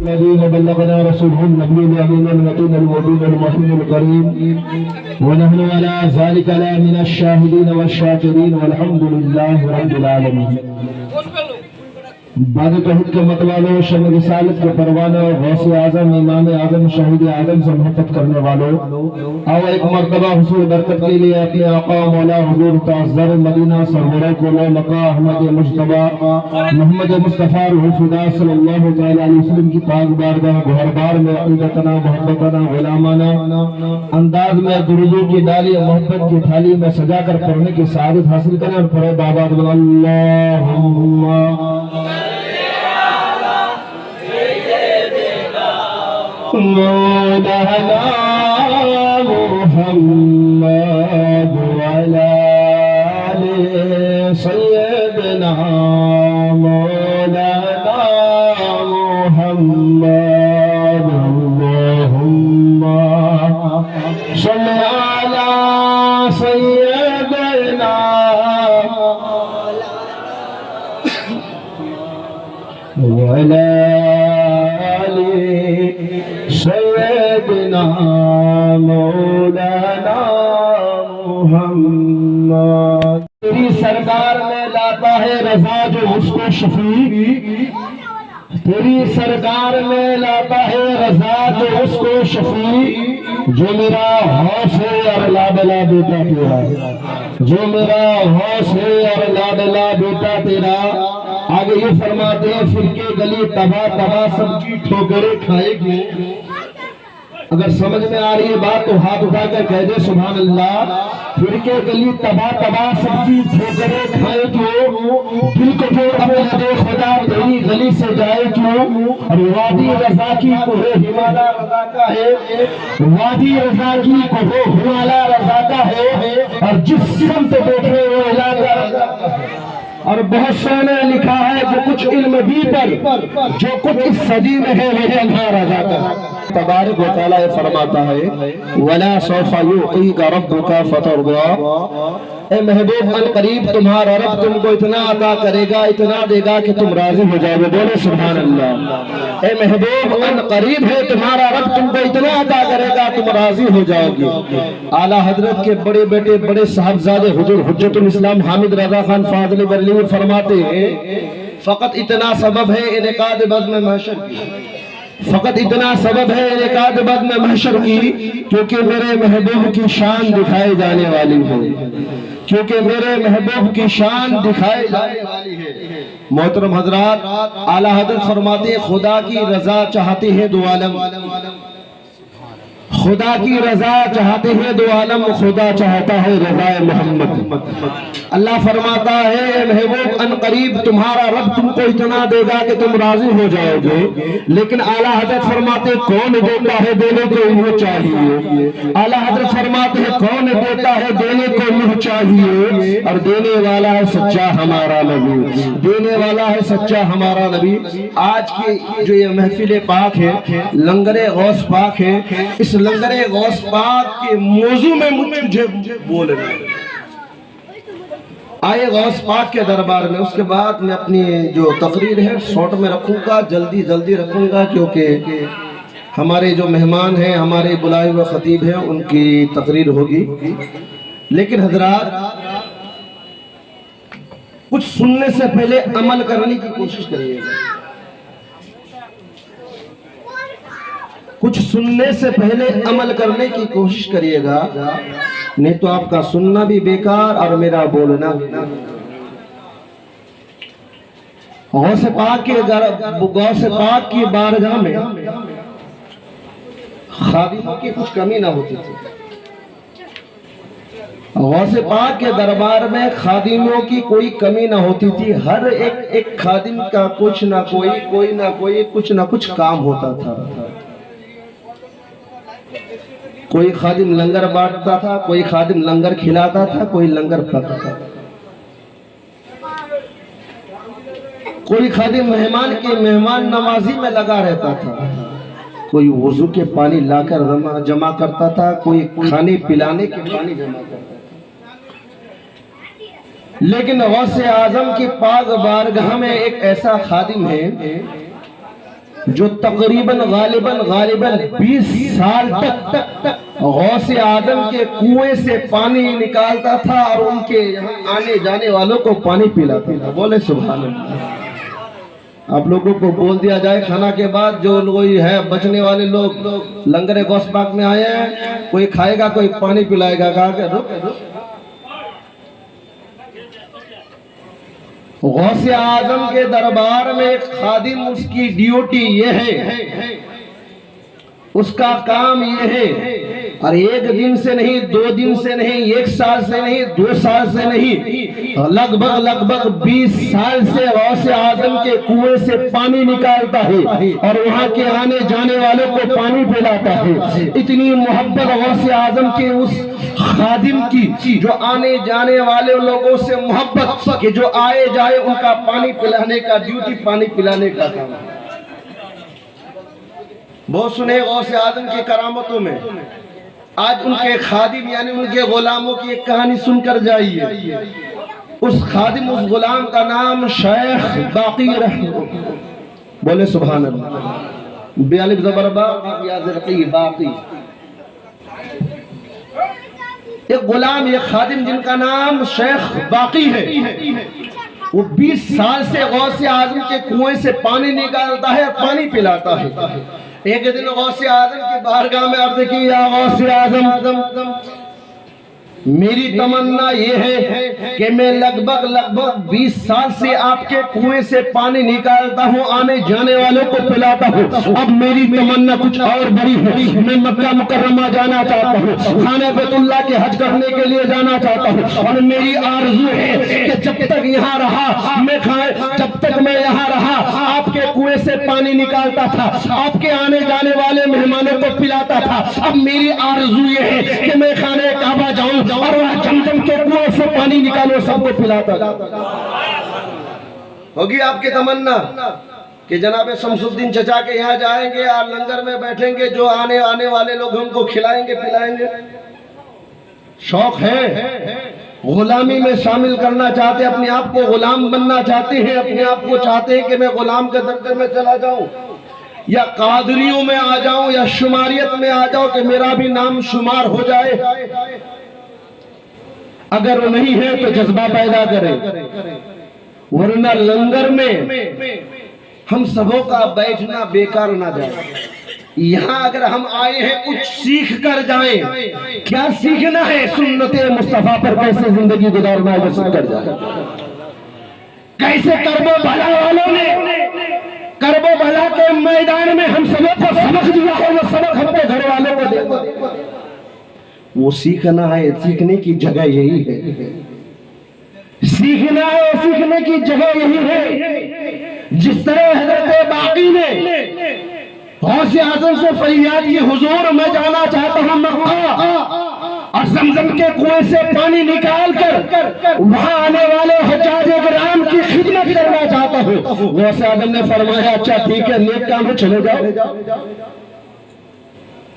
الذين بلغنا رسوله النبي الأمين المتين المبين المحيي الكريم ونحن على ذلك لا من الشاهدين والشاكرين والحمد لله رب العالمين. بعد توحید کے متوالوں، شمع رسالت کے پروانوں، غوث اعظم، امام اعظم، شہید اعظم سے محبت کرنے والوں، آؤ ایک مرتبہ حصول برکت کے لیے اپنے آقا مولا حضور تعظر مدینہ سرور کلو مقا احمد مجتبی محمد مصطفیٰ روح فدا صلی اللہ علیہ وسلم کی پاک بارگاہ گہربار میں عقیدتنا محبتنا غلامانہ انداز میں درودوں کی ڈالی محبت کی تھالی میں سجا کر پڑھنے کی سعادت حاصل کریں اور پڑھے بابا اللہم مولانا محمد وعلى آل سيدنا مولانا محمد اللهم صل على سيدنا وعلى سیدنا مولانا محمد. تیری سرکار میں لاتا ہے رضا جو اس کو شفیع، تیری سرکار میں لاتا ہے رضا جو اس کو شفیع، جو میرا ہوش ہے اور لاڈلا بیٹا تیرا، جو میرا ہوش ہے اور لاڈلا بیٹا تیرا. آگے یہ فرماتے ہیں فرقے گلی تباہ تباہ سب کی ٹھوکریں کھائے گی. اگر سمجھ میں آ رہی ہے بات تو ہاتھ اٹھا کر کہہ دے سبحان اللہ. فرقے گلی تباہ تباہ سب کی ٹھوکریں کھائے کیوں، دل کو جو اپنے دے خدا تیری گلی سے جائے کیوں. اور وادی رضا کی کوہ ہمالا رضا کا ہے، وادی رضا کی کوہ ہمالا رضا کا ہے، اور جس سمت دیکھے وہ علاقہ رضا کا ہے. اور بہت سے نے لکھا ہے جو کچھ علم بھی پر جو کچھ اس صدی میں ہے وہ تنہا رضا کا. تبارک و تعالیٰ فرماتا ہے وَلَا سَوْفَ يُعْطِيكَ رَبُّكَ فَتَرْضَىٰ. اے محبوب ان قریب تمہارا رب تم کو اتنا عطا کرے گا، اتنا دے گا کہ تم راضی ہو جاؤ گے. بولے سبحان اللہ. اے محبوب ان قریب ہے تمہارا رب تم کو اتنا عطا کرے گا تم راضی ہو جاؤ گے. اعلیٰ حضرت کے بڑے بیٹے بڑے صاحبزادے حضور حجت الاسلام حامد رضا خان فاضل بریلوی فرماتے ہیں فقط اتنا سبب ہے انعقاد بزم محشر کی، فقط اتنا سبب ہے انعقاد بزم محشر کی کیونکہ میرے محبوب کی شان دکھائی جانے والی ہے، کیونکہ میرے محبوب کی شان دکھائی جانے والی ہے. محترم حضرات اعلیٰ حضرت فرماتے ہیں خدا کی رضا چاہتے ہیں دو عالم، خدا کی رضا چاہتے ہیں دو عالم، خدا چاہتا ہے رضا محمد. اللہ فرماتا ہے اے محبوب ان قریب تمہارا رب تم کو اتنا دے گا کہ تم راضی ہو جاؤ گے. لیکن اعلیٰ حضرت فرماتے کون دیتا ہے دینے کو منہ چاہیے. اعلیٰ حضرت فرماتے ہیں کون دیتا ہے دینے کو منہ چاہیے، اور دینے والا ہے سچا ہمارا نبی، دینے والا ہے سچا ہمارا نبی. آج کی جو یہ محفل پاک ہے لنگر غوث پاک ہے، اس لنگر غوث پاک کے موضوع میں مجھے بولنا ہے. آئے غوث پاک کے دربار میں، اس کے بعد میں اپنی جو تقریر ہے شارٹ میں رکھوں گا، جلدی رکھوں گا کیونکہ ہمارے جو مہمان ہیں ہمارے بلائے ہوئے خطیب ہیں ان کی تقریر ہوگی. لیکن حضرات کچھ سننے سے پہلے عمل کرنے کی کوشش کریے گا، کچھ سننے سے پہلے عمل کرنے کی کوشش کریے گا، نہیں تو آپ کا سننا بھی بیکار اور میرا بولنا بھی. غوث پاک کی بارگاہ میں خادموں کی کچھ کمی نہ ہوتی تھی. غوث پاک کے دربار میں خادموں کی کوئی کمی نہ ہوتی تھی. ہر ایک خادم کا کچھ نہ کوئی کچھ نہ کچھ کام ہوتا تھا. کوئی خادم لنگر بانٹتا تھا، کوئی خادم لنگر کھلاتا تھا، کوئی لنگر پکاتا تھا، کوئی خادم مہمان کی مہمان نوازی میں لگا رہتا تھا، کوئی وضو کے پانی لا کر جمع کرتا تھا، کوئی کھانے پلانے کے پانی جمع کرتا تھا. لیکن غوث اعظم کی پاک بارگاہ میں ایک ایسا خادم ہے جو تقریباً غالباً 20 سال تک غوث اعظم کے کنویں سے پانی نکالتا تھا اور ان کے یہاں آنے جانے والوں کو پانی پلاتا تھا. بولے سبحان اللہ. آپ لوگوں کو بول دیا جائے کھانا کے بعد جو لوگ ہے بچنے والے لوگ لنگر غوث پاک میں آئے ہیں, کوئی کھائے گا کوئی پانی پلائے گا. کہا کہ غوث اعظم کے دربار میں ایک خادم, اس کی ڈیوٹی یہ ہے, اس کا کام یہ ہے, اور ایک دن سے نہیں, 2 دن سے نہیں, 1 سال سے نہیں, 2 سال سے نہیں, لگ بھگ 20 سال سے غوث اعظم کے کنویں سے پانی نکالتا ہے اور وہاں کے آنے جانے والوں کو پانی پلاتا ہے. اتنی محبت غوث اعظم کے اس خادم کی, جو آنے جانے والے لوگوں سے محبت کہ جو آئے جائے ان کا پانی پلانے کا ڈیوٹی, پانی پلانے کا کام. بہت سنے غوث اعظم کی کرامتوں میں. آج ان کے خادم یعنی ان کے غلاموں کی ایک کہانی سن کر جائیے. اس خادم, اس غلام کا نام شیخ باقی رحمہ. بولے سبحان اللہ. بے الف زبر با یا زرقی باقی. ایک غلام, ایک خادم جن کا نام شیخ باقی ہے, وہ 20 سال سے غوث اعظم کے کنویں سے پانی نکالتا ہے, پانی پلاتا ہے. ایک دن غوث اعظم کی بارگاہ میں عرض کی, یا غوث اعظم, میری تمنا یہ ہے کہ میں لگ بھگ 20 سال سے آپ کے کنویں سے پانی نکالتا ہوں, آنے جانے والوں کو پلاتا ہوں. اب میری تمنا کچھ اور بڑی ہے. میں مکہ مکرمہ جانا چاہتا ہوں, خانہ بیت اللہ کے حج کرنے کے لیے جانا چاہتا ہوں, اور میری آرزو ہے کہ جب تک یہاں رہا جب تک میں یہاں رہا آپ کے کنویں سے پانی نکالتا تھا, آپ کے آنے جانے والے مہمانوں کو پلاتا تھا. اب میری آرزو یہ ہے کہ میں خانہ کعبہ جاؤں اور وہاں زمزم کے کنویں سے پانی نکالو, سب کو پلاتا تھا. ہوگی آپ کی تمنا کہ جناب شمس الدین چچا کے یہاں جائیں گے اور لنگر میں بیٹھیں گے, جو آنے والے لوگ ان کو کھلائیں گے پلائیں گے. شوق ہے, غلامی میں شامل کرنا چاہتے, اپنے آپ کو غلام بننا چاہتے ہیں, اپنے آپ کو چاہتے ہیں کہ میں غلام کے درجے میں چلا جاؤں, یا قادریوں میں آ جاؤں, یا شماریت میں آ جاؤں کہ میرا بھی نام شمار ہو جائے. اگر وہ نہیں ہے تو جذبہ پیدا کرے, ورنہ لنگر میں ہم سبوں کا بیٹھنا بیکار نہ جائے. یہاں اگر ہم آئے ہیں کچھ سیکھ کر جائیں. کیا سیکھنا ہے؟ سنت مصطفیٰ پر کیسے زندگی گزارنا ہے وہ سیکھ کر جائیں. کیسے کرب و بلا والوں نے کرب و بلا کے میدان میں ہم سبوں کو سبق دیا ہے, وہ سبق ہم پہ گھر والوں کو دے. وہ سیکھنا ہے, سیکھنے کی جگہ یہی ہے. سیکھنا ہے, سیکھنے کی جگہ یہی ہے. جس طرح حضرت باقی نے غوث اعظم سے فریاد کی, حضور میں جانا چاہتا ہوں مکہ, اور زمزم کے کنویں سے پانی نکال کر وہاں آنے والے حجاج کرام کی خدمت کرنا چاہتا ہوں. غوث اعظم نے فرمایا, اچھا ٹھیک ہے, نیک کام ہے, چلے جاؤ.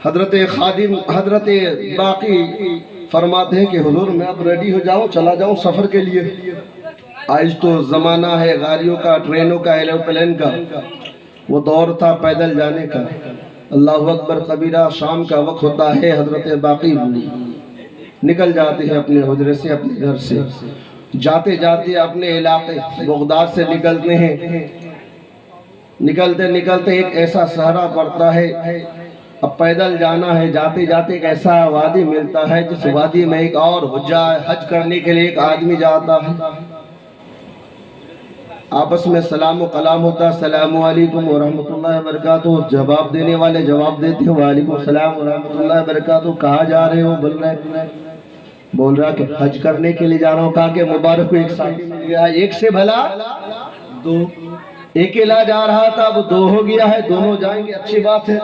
حضرت باقی فرماتے ہیں کہ حضور میں اب ریڈی ہو جاؤں, چلا جاؤں سفر کے لیے. آج تو زمانہ ہے گاڑیوں کا, ٹرینوں کا, ایروپلین کا, وہ دور تھا پیدل جانے کا. اللہ اکبر کبیرہ. شام کا وقت ہوتا ہے, حضرت باقی نکل جاتے ہیں اپنے حجرے سے, اپنے گھر سے. جاتے جاتے اپنے علاقے بغداد سے نکلتے ہیں. نکلتے ایک ایسا صحرا پڑتا ہے. اب پیدل جانا ہے. جاتے جاتے ایک ایسا وادی ملتا ہے, جس وادی میں ایک اور حج کرنے کے لیے ایک آدمی جاتا ہے. آپس میں سلام و کلام ہوتا ہے, السلام علیکم ورحمۃ اللہ وبرکاتہ. جواب دینے والے جواب دیتے ہیں, وعلیکم السلام ورحمۃ اللہ وبرکاتہ. کہاں جا رہے ہو؟ بول رہا کہ حج کرنے کے لیے جا رہا ہوں. کہا کہ مبارک کو ایک ساتھی مل گیا, ایک سے بھلا دو. ایک الا جا رہا تھا, اب 2 ہو گیا ہے, دونوں جائیں گے, اچھی بات ہے.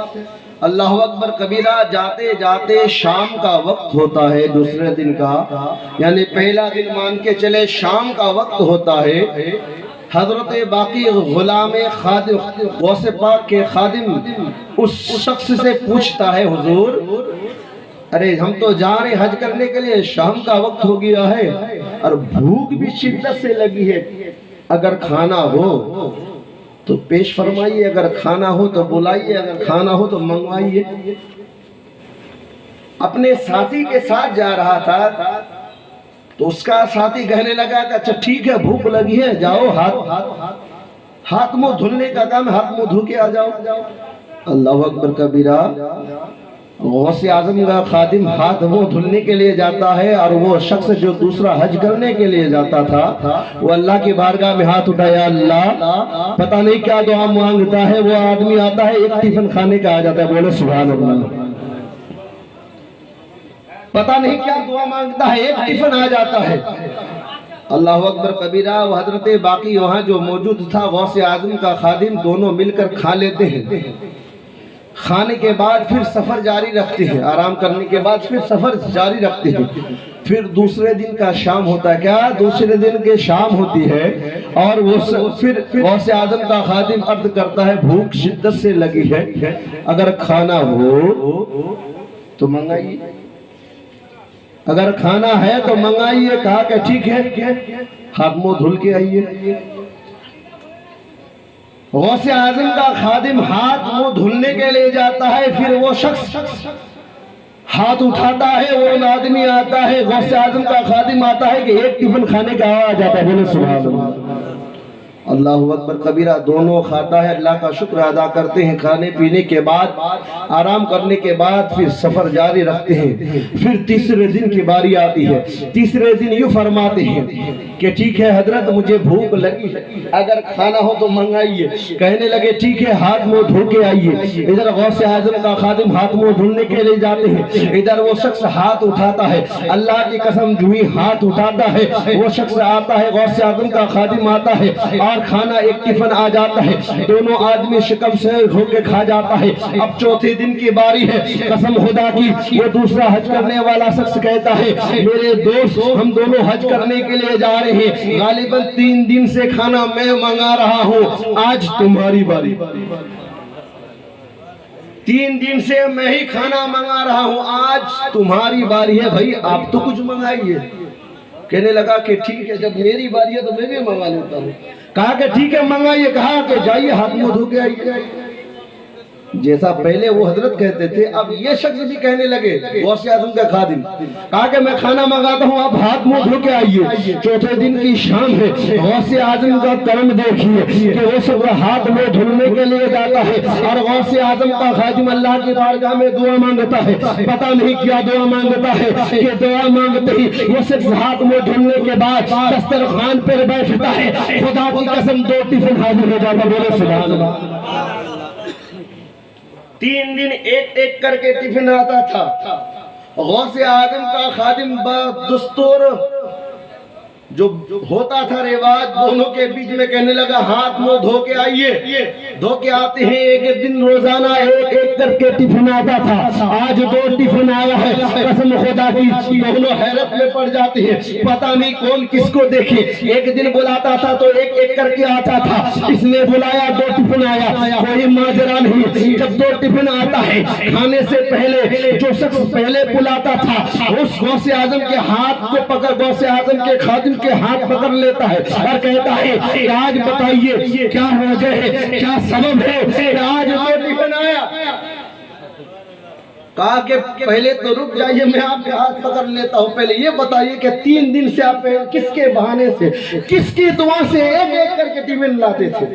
اللہ اکبر کبیرہ. جاتے جاتے شام کا وقت ہوتا ہے, دوسرے دن کا, یعنی پہلا دن مان کے چلے شام کا وقت ہوتا ہے. حضرت باقی غلام خادم غوث پاک کے خادم اس شخص سے پوچھتا ہے, حضور ارے ہم تو جا رہے حج کرنے کے لیے, شام کا وقت ہو گیا ہے اور بھوک بھی شدت سے لگی ہے, اگر کھانا ہو تو پیش فرمائیے، اگر کھانا ہو تو بلائیے، اگر کھانا ہو تو منگوائیے۔ اپنے ساتھی کے ساتھ جا رہا تھا تو اس کا ساتھی کہنے لگا کہ اچھا ٹھیک ہے، بھوک لگی ہے، جاؤ ہاتھ منہ دھلنے کا کام، ہاتھ منہ دھو کے آ جاؤ۔ اللہ اکبر کبیرہ، غوث اعظم کا خادم ہاتھ منہ دھلنے کے لیے جاتا ہے، اور وہ شخص جو دوسرا حج کرنے کے لیے جاتا تھا وہ اللہ کی بارگاہ میں ہاتھ اٹھایا، اللہ پتہ نہیں کیا دعا مانگتا ہے، وہ آدمی آتا ہے ایک ٹفن کھانے کا آ جاتا ہے، بولے سبحان اللہ۔ پتہ نہیں کیا دعا مانگتا ہے، ایک ٹفن آ جاتا ہے۔ اللہ اکبر کبیرہ، وہ حضرت باقی وہاں جو موجود تھا، غوث اعظم کا خادم، دونوں مل کر کھا لیتے ہیں۔ کھانے کے بعد پھر سفر جاری رکھتے ہیں، آرام کرنے کے بعد پھر سفر جاری رکھتے ہیں۔ پھر دوسرے دن کا شام ہوتا ہے، کیا دوسرے دن کے شام ہوتی ہے، اور وہ پھر غوث اعظم کا خادم عرض کرتا ہے بھوک شدت سے لگی ہے، اگر کھانا ہو تو منگائیے، اگر کھانا ہے تو منگائیے۔ کہا کہ ٹھیک ہے، ہاتھ منہ دھل کے آئیے۔ غوث اعظم کا خادم ہاتھ منہ دھلنے کے لیے جاتا ہے، پھر وہ شخص ہاتھ اٹھاتا ہے، وہ آدمی آتا ہے، غوث اعظم کا خادم آتا ہے کہ ایک ٹفن کھانے کا آ جاتا ہے، بولے سبحان اللہ۔ اللہ اکبر کبیرہ، دونوں کھاتا ہے، اللہ کا شکر ادا کرتے ہیں، کھانے پینے کے بعد آرام کرنے کے بعد پھر سفر جاری رکھتے ہیں۔ پھر تیسرے دن کی باری آتی ہے، تیسرے دن یوں فرماتے ہیں کہ ٹھیک ہے حضرت، مجھے بھوک لگی ہے، اگر کھانا ہو تو منگائیے۔ کہنے لگے ٹھیک ہے، ہاتھ منہ دھو کے آئیے۔ ادھر غوث اعظم کا خادم ہاتھ منہ دھلنے کے لیے جاتے ہیں، ادھر وہ شخص ہاتھ اٹھاتا ہے، اللہ کی قسم جو ہی ہاتھ اٹھاتا ہے وہ شخص آتا ہے، غوث اعظم کا خادم آتا ہے، اور کھانا ایک ٹفن آ جاتا ہے، دونوں آدمی شکم سے ہو کے کھا جاتا ہے۔ اب چوتھے دن کی باری ہے، قسم خدا کی، وہ دوسرا حج کرنے والا شخص کہتا ہے میرے دوست، ہم دونوں حج کرنے کے لیے جا رہے ہیں، غالباً 3 دن سے کھانا میں منگا رہا ہوں، آج تمہاری باری۔ 3 دن سے میں ہی کھانا منگا رہا ہوں، آج تمہاری باری ہے، بھائی آپ تو کچھ منگائیے۔ کہنے لگا کہ ٹھیک ہے، جب میری باری ہے تو میں بھی منگا لیتا ہوں۔ کہا کہ ٹھیک ہے منگائیے، کہا کہ جائیے ہاتھ منہ دھو کے آئیے۔ جیسا پہلے وہ حضرت کہتے تھے، اب یہ شخص بھی کہنے لگے، غوث اعظم کا خادم، کہا کہ میں کھانا منگاتا ہوں، آپ ہاتھ منہ دھو کے آئیے۔ چوتھے دن کی شام ہے، غوث اعظم کا کرم دیکھیے کہ وہ سب ہاتھ منہ دھلنے کے لیے جاتا ہے، اور غوث اعظم کا خادم اللہ کی بارگاہ میں دعا مانگتا ہے، پتہ نہیں کیا دعا مانگتا ہے کہ دعا مانگتے ہی وہ شخص ہاتھ منہ دھلنے کے بعد دسترخوان پر بیٹھتا ہے، خدا کی قسم 2 ٹفن حاضر ہو جاتا، بولے سبحان اللہ۔ 3 دن ایک ایک کر کے ٹفن آتا تھا۔ غوث اعظم کا خادم دستور جو ہوتا تھا رواج، دونوں کے بیچ میں کہنے لگا ہاتھ منہ دھو کے آئیے۔ دھو کے آتے ہیں، ایک ایک دن روزانہ ایک ایک کر کے ٹفن آتا تھا، آج 2 ٹفن آیا ہے، قسم خدا کی دونوں حیرت میں پڑ جاتے ہیں، پتہ نہیں کون کس کو دیکھے۔ ایک دن بلاتا تھا تو ایک ایک کر کے آتا تھا، اس نے بلایا 2 ٹفن آیا، کوئی ماجرا نہیں۔ جب 2 ٹفن آتا ہے، کھانے سے پہلے جو شخص پہلے بلاتا تھا اس غوث اعظم کے ہاتھ کو پکڑ، غوث اعظم کے خادم کے ہاتھ پکڑ لیتا ہے اور کہتا ہے کہ آج بتائیے کیا وجہ ہے، کیا سبب ہے کہ آج 2 ٹفن آیا۔ کہا کہ پہلے تو رک جائیے، میں آپ کے ہاتھ پکڑ لیتا ہوں، پہلے یہ بتائیے کہ 3 دن سے آپ کس کے بہانے سے، کس کی دعا سے ایک ایک کر کے ٹفن لاتے تھے؟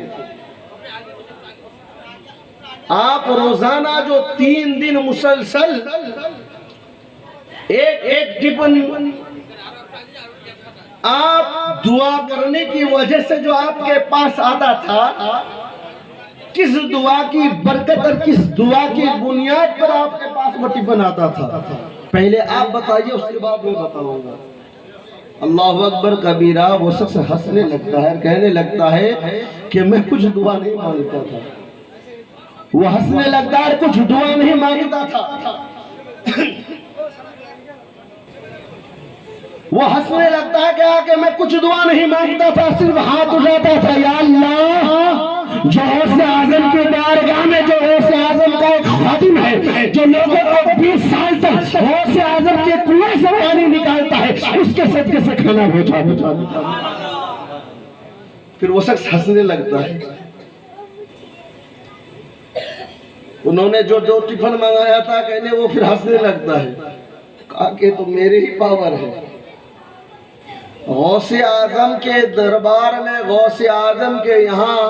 آپ روزانہ جو 3 دن مسلسل ایک ایک ٹفن آپ دعا کرنے کی وجہ سے جو آپ کے پاس آتا تھا، کس دعا کی برکت اور کس دعا کی بنیاد پر آپ کے پاس وہ ٹفن آتا تھا؟ پہلے آپ بتائیے، اس کے بعد میں بتاؤں گا۔ اللہ اکبر کبیرہ، وہ شخص ہنسنے لگتا ہے، کہنے لگتا ہے کہ میں کچھ دعا نہیں مانگتا تھا۔ وہ ہنسنے لگتا ہے، کچھ دعا نہیں مانگتا تھا۔ وہ ہنسنے لگتا ہے کہ میں کچھ دعا نہیں مانگتا تھا، صرف ہاتھ اٹھاتا تھا، یا اللہ جو غوث اعظم کے بارگاہ میں، جو غوث اعظم کا ایک خادم ہے، جو لوگوں کو 20 سال تک غوث اعظم کے کنویں سے پانی نکالتا ہے، اس کے صدقے سے کھانا پہنچا۔ پھر وہ شخص ہنسنے لگتا ہے، انہوں نے جو ٹفن منگایا تھا کہنے وہ پھر ہنسنے لگتا ہے، کہا کہ تو میرے ہی پاور ہے۔ غوث اعظم کے دربار میں، غوث اعظم کے یہاں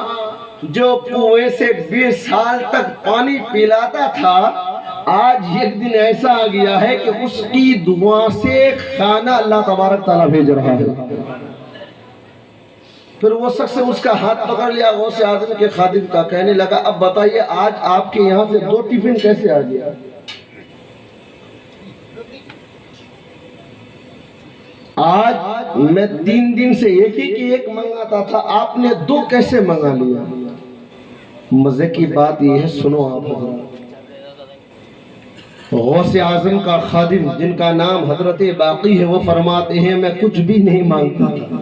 جو کنویں سے 20 سال تک پانی پلاتا تھا، آج ایک دن ایسا آ گیا ہے کہ اس کی دعا سے کھانا اللہ تبارک تعالیٰ بھیج رہا ہے۔ پھر وہ شخص اس کا ہاتھ پکڑ لیا غوث اعظم کے خادم کا، کہنے لگا اب بتائیے آج آپ کے یہاں سے 2 ٹفن کیسے آ گیا؟ آج میں 3 دن سے ایک ہی کی ایک منگاتا تھا، آپ نے 2 کیسے منگا لیا؟ مزے کی بات یہ ہے، سنو آپ غوث اعظم کا خادم جن کا نام حضرت باقی ہے، وہ فرماتے ہیں میں کچھ بھی نہیں مانگتا تھا،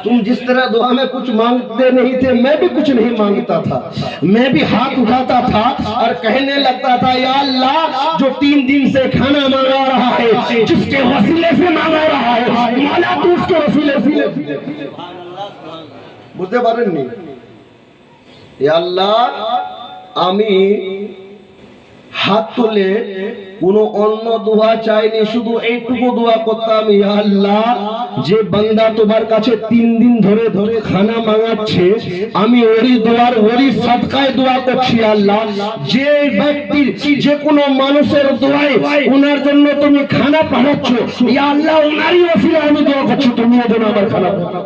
تم جس طرح دعا میں کچھ مانگتے نہیں تھے میں بھی کچھ نہیں مانگتا تھا، میں بھی ہاتھ اٹھاتا تھا اور کہنے لگتا تھا یا اللہ جو 3 دن سے کھانا مانگا رہا ہے، جس کے وسیلے سے مانگا رہا ہے، مولا تو اس کے وسیلے سے বুঝতে পারেননি یا اللہ আমি হাত তুলে কোনো অন্য দোয়া চাইনি, শুধু এইটুকু দোয়া করতাম ইয়া আল্লাহ যে বান্দা তোমার কাছে 3 দিন ধরে ধরে খানা মাঙ্গাচ্ছে, আমি ওরই দোয়ার ওরই সাদকায় দোয়া করছি আল্লাহ, যে ব্যক্তির যে কোনো মানুষের দোয়ায় ওনার জন্য তুমি খানা পাঠাচ্ছ ইয়া আল্লাহ ওনারই ওসিলায় আমি দোয়া করছি তুমি যেন আমার খানা পাঠাও।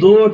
2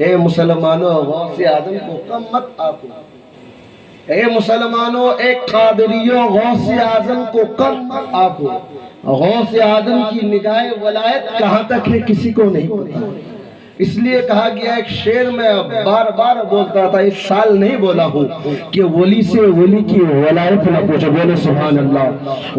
اے مسلمانوں غوث اعظم کو کم مت آکو، اے مسلمانوں اے قادریوں غوث اعظم کو کم مت آکو۔ غوث اعظم کی نگاہ ولایت کہاں تک ہے کسی کو نہیں پتا، اس لیے کہا گیا ایک شعر میں بار بار بولتا تھا، اس سال نہیں بولا ہوں کہ ولی سے ولی کی ولایت نہ پوچھو، بولے سبحان اللہ،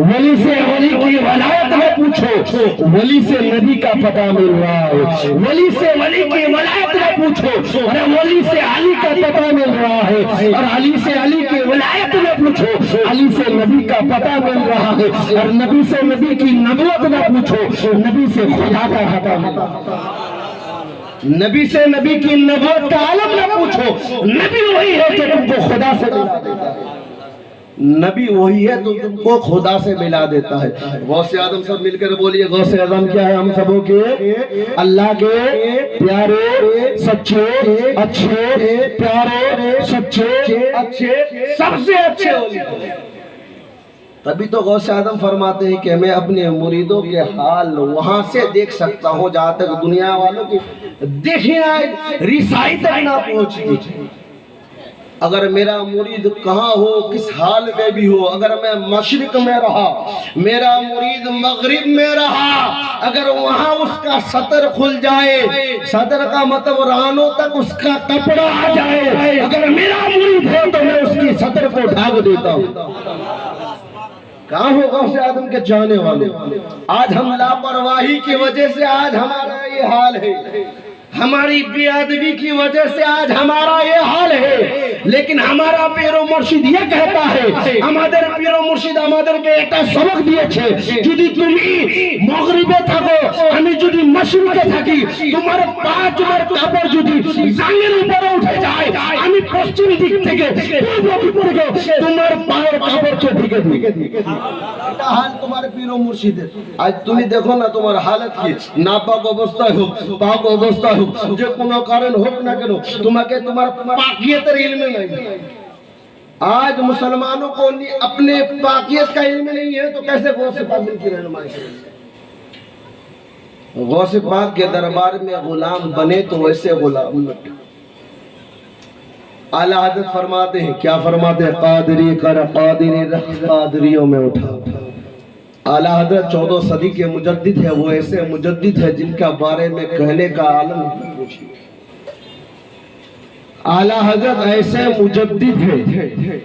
ولی سے ولی کی ولایت نہ پوچھو، ولی سے نبی کا پتہ مل رہا ہے، ولی سے ولی کی ولایت نہ پوچھو، اور ولی سے علی کا پتہ مل رہا ہے، اور علی سے علی کی ولایت نہ پوچھو، علی سے نبی کا پتہ مل رہا ہے، اور نبی سے نبی کی نبوت نہ پوچھو، نبی سے خدا کا پتہ مل رہا ہے، نبی سے نبی کی نبوت کا عالم نہ پوچھو، نبی وہی ہے جو تم کو خدا سے ملا دیتا ہے، نبی وہی ہے جو تم کو خدا سے ملا دیتا ہے۔ غوث اعظم سب مل کر بولیے غوث اعظم کیا ہے؟ ہم سبوں کے اللہ کے پیارے سچے اچھے پیارے سچے اچھے سب سے اچھے ولی۔ تبھی تو غوث اعظم فرماتے ہیں کہ میں اپنے مریدوں کے حال وہاں سے دیکھ سکتا ہوں جہاں تک دنیا والوں کی دیکھیں آئے رسائی تک نہ پہنچتی۔ اگر میرا مرید کہاں ہو کس حال میں بھی ہو، اگر میں مشرق میں رہا میرا مرید مغرب میں رہا، اگر وہاں اس کا سطر کھل جائے، سطر کا مطلب رانوں تک اس کا کپڑا آ جائے، اگر میرا مرید ہے تو میں اس کی سطر کو ڈھانپ دیتا ہوں۔ کہاں ہو غوث اعظم کے جانے والے؟ آج ہم لاپرواہی کی وجہ سے آج ہمارا یہ حال ہے، ہماری بے ادبی کی وجہ سے آج ہمارا یہ حال ہے، لیکن ہمارا پیر و مرشد یہ کہتا ہے، ہمارے پیر و مرشد ہمارے کے ایک سبق দিয়েছে যদি তুমি মগরিবে থাকো আমি যদি মশরিকে থাকি তোমার পা তোমার কাপড় যদি জাঙ্গের উপরে উঠে যায় আমি পশ্চিম দিক থেকে পূর্ব দিক থেকে তোমার পায়ের কাপড়কে ঢেকে দিই। এটা হাল তোমার পীর ও মুর্শিদের। আজ তুমি দেখো না তোমার হালত কি, নাপাক অবস্থায় হোক পাক অবস্থায় হোক যে কোনো কারণ হোক না কেন তোমাকে তোমার পাকিয়তের ইলম নাই। آج مسلمانوں کو اپنے پاکیت کا علم نہیں ہے تو کیسے غوث پاک کی رہنمائی کریں؟ غوث پاک کے دربار میں غلام بنے تو ویسے غلام بنے۔ اعلیٰ حضرت فرماتے ہیں، کیا فرماتے ہیں؟ قادری کر قادری رکھ قادریوں میں اٹھا۔ اعلیٰ حضرت 14 صدی کے مجدد ہے، وہ ایسے مجدد ہے جن کا بارے میں کہنے کا عالم نہیں پوچھئے۔ اعلیٰ حضرت ایسے مجدد ہے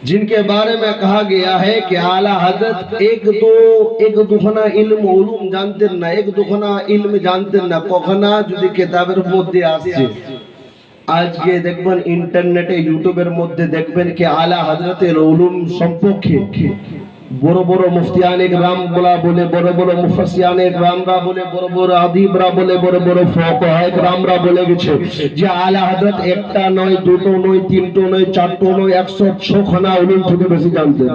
جن کے بارے میں کہا گیا ہے کہ اعلیٰ حضرت ایک দুখানা علم علوم জানতেন না, এক দুখানা علم জানতেন না, কখনো যদি কিতাবের মধ্যে আসছে। আজকে দেখবেন ইন্টারনেটে ইউটিউবের মধ্যে দেখবেন কি আলা হযরতের উলুম সম্পর্কে বড় বড় মুফতিয়ানে کرام বলে, বড় বড় মুফাসসিরানে کرامরা বলে, বড় বড় আদিবরা বলে, বড় বড় ফুকাহায়ে کرامরা বলে গেছে যে আলা হযরত একটা নয়, দুটো নয়, তিনটো নয়, চারটো নয়, 106 খানা উলুম থেকে বেশি জানতেন।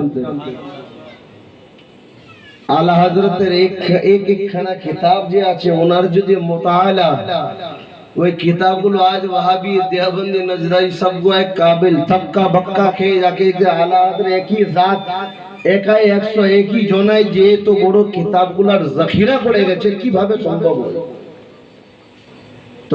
আলা হযরতের এক খানা কিতাব যে আছে ওনার যদি মুতাআলা ওই কিতাবগুলো আজ ওয়াহাবি দেওবন্দি নজরাই সবগো এক কাবিল তক্কা বক্কা খেয়ে যাকে যে আলা হযরত একই জাত একাই 101ই জনাই যে তো বড় কিতাবগুলোর জখিরা করে গেছে কিভাবে সম্ভব হয়? তো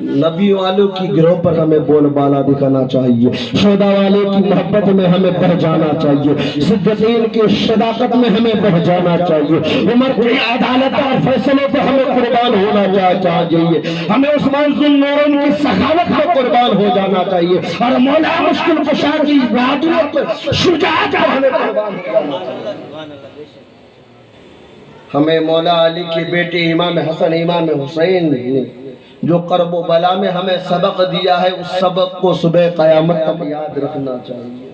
نبی والوں کی گروہ پر ہمیں بول بالا دکھانا چاہیے، شہدا والے کی محبت میں ہمیں بڑھ جانا چاہیے، صدیقین کی صداقت میں ہمیں بڑھ جانا چاہیے، عمر کی عدالت اور فیصلوں پہ ہمیں قربان ہونا چاہیے، ہمیں عثمان ذو النورین کی سخاوت میں قربان ہو جانا چاہیے، اور مولا مشکل کشا کی بہادری پر شجاعت پر ہمیں قربان ہو جانا چاہیے۔ ہمیں مولا علی کے بیٹے امام حسن امام حسین نے جو کرب و بلا میں ہمیں سبق دیا ہے، اس سبق کو صبح قیامت تک یاد رکھنا چاہیے۔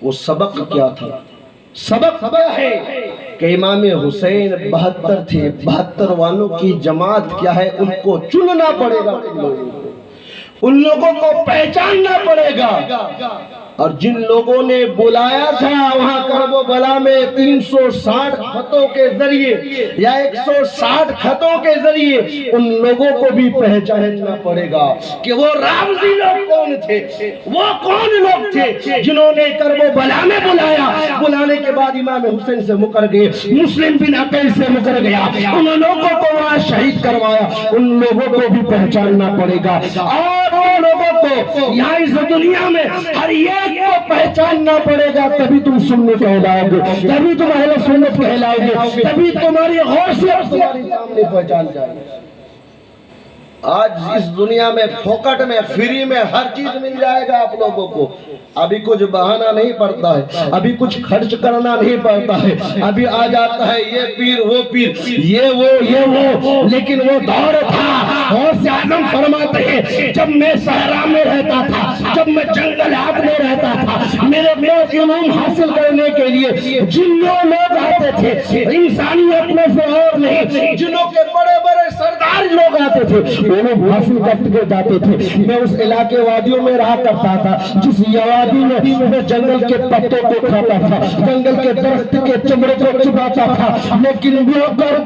وہ سبق کیا تھا؟ سبق ہے کہ امام حسین 72 تھے، 72 والوں کی جماعت کیا ہے، ان کو چننا پڑے گا، ان لوگوں کو پہچاننا پڑے گا، اور جن لوگوں نے بلایا تھا وہاں کرب و بلا میں 360 خطوں کے ذریعے یا 160 خطوں کے ذریعے ان لوگوں کو بھی پہچاننا پڑے گا کہ وہ رامزی لوگ کون تھے، وہ کون لوگ تھے جنہوں نے کرب و بلا میں بلایا، بلانے کے بعد امام حسین سے مکر گئے، مسلم بن عقیل سے مکر گیا، ان لوگوں کو وہاں شہید کروایا، ان لوگوں کو بھی پہچاننا پڑے گا، اور ان لوگوں کو یہاں اس دنیا میں ہر ایک کو پہچاننا پڑے گا، تبھی تم سنت کہلاؤ گے، تبھی تم اہل سنت کہلاؤ گے، تبھی تمہاری غوثیت تمہاری سامنے پہچان جائے گی۔ آج اس دنیا میں پھوکٹ میں فری میں ہر چیز مل جائے گا آپ لوگوں کو، ابھی کچھ بہانہ نہیں پڑتا ہے، ابھی کچھ خرچ کرنا نہیں پڑتا ہے، ابھی آ جاتا ہے یہ پیر وہ پیر، یہ وہ، لیکن وہ دور تھا، غوث اعظم فرماتے ہیں جب میں صحرا میں رہتا تھا، جب میں جنگلات میں رہتا تھا، میرے علوم حاصل کرنے کے لیے جنوں لوگ آتے تھے، انسانیت میں سے اور نہیں، جنوں کے بڑے بڑے سردار لوگ آتے تھے، علوم حاصل کرتے جاتے تھے۔ میں اس علاقے وادیوں میں رہا کرتا تھا، جس وادی میں جنگل کے پتوں کو کھاتا تھا، جنگل کے درخت کے چمڑے کو چباتا تھا، لیکن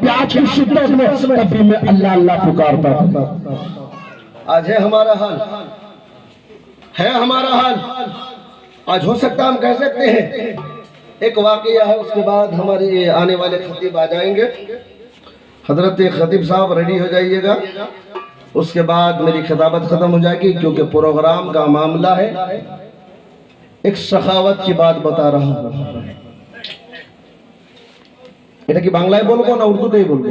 پیاس کی شدت میں تبھی میں اللہ اللہ پکارتا تھا۔ آج ہے ہمارا حال، ہے ہمارا حال، آج ہو سکتا ہم کہہ سکتے ہیں۔ ایک واقعہ ہے، اس کے بعد ہمارے آنے والے خطیب آ جائیں گے، حضرت خطیب صاحب ریڈی ہو جائیے گا، اس کے بعد میری خطابت ختم ہو جائے گی، کیونکہ پروگرام کا معاملہ ہے۔ ایک سخاوت کی بات بتا رہا ہوں، এটা কি বাংলায় বলবো না উর্দুতেই বলবো?